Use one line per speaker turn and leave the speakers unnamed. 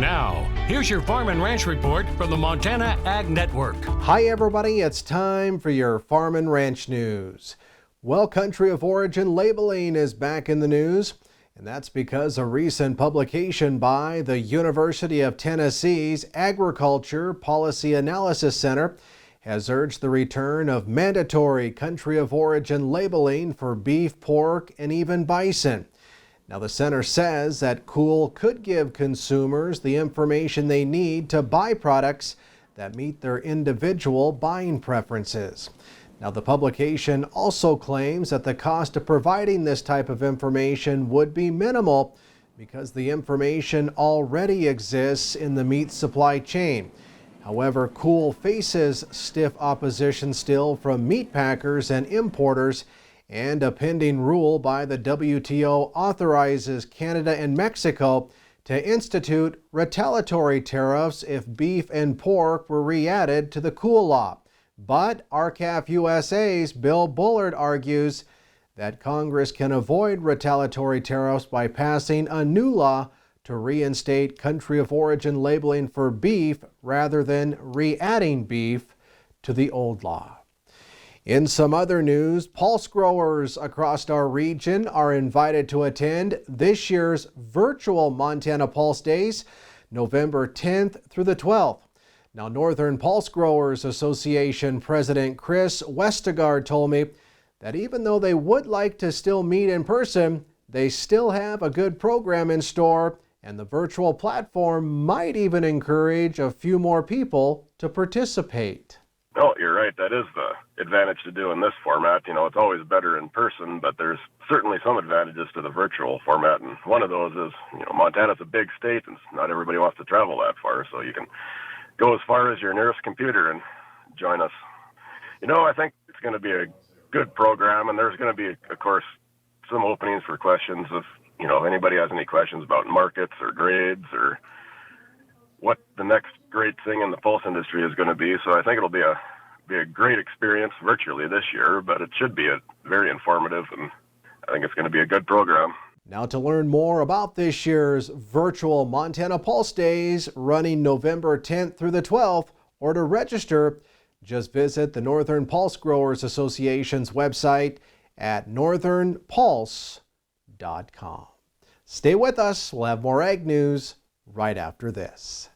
Now, here's your Farm and Ranch report from the Montana Ag Network.
Hi everybody, it's time for your Farm and Ranch news. Well, country of origin labeling is back in the news, and that's because a recent publication by the University of Tennessee's Agriculture Policy Analysis Center has urged the return of mandatory country of origin labeling for beef, pork, and even bison. Now, the center says that COOL could give consumers the information they need to buy products that meet their individual buying preferences. Now, the publication also claims that the cost of providing this type of information would be minimal because the information already exists in the meat supply chain. However, COOL faces stiff opposition still from meat packers and importers, and a pending rule by the WTO authorizes Canada and Mexico to institute retaliatory tariffs if beef and pork were re-added to the COOL law. But R-CALF USA's Bill Bullard argues that Congress can avoid retaliatory tariffs by passing a new law to reinstate country of origin labeling for beef rather than re-adding beef to the old law. In some other news, pulse growers across our region are invited to attend this year's virtual Montana Pulse Days, November 10th through the 12th. Now, Northern Pulse Growers Association President Chris Westergaard told me that even though they would like to still meet in person, they still have a good program in store, and the virtual platform might even encourage a few more people to participate.
Oh, you're right. That is the advantage to doing this format. You know, it's always better in person, but there's certainly some advantages to the virtual format. And one of those is, you know, Montana's a big state and not everybody wants to travel that far. So you can go as far as your nearest computer and join us. You know, I think it's going to be a good program, and there's going to be, of course, some openings for questions if, you know, anybody has any questions about markets or grades or what the next great thing in the pulse industry is going to be. So I think it'll be a great experience virtually this year, but it should be very informative, and I think it's going to be a good program.
Now, to learn more about this year's virtual Montana Pulse Days running November 10th through the 12th, or to register, just visit the Northern Pulse Growers Association's website at northernpulse.com. Stay with us. We'll have more ag news right after this.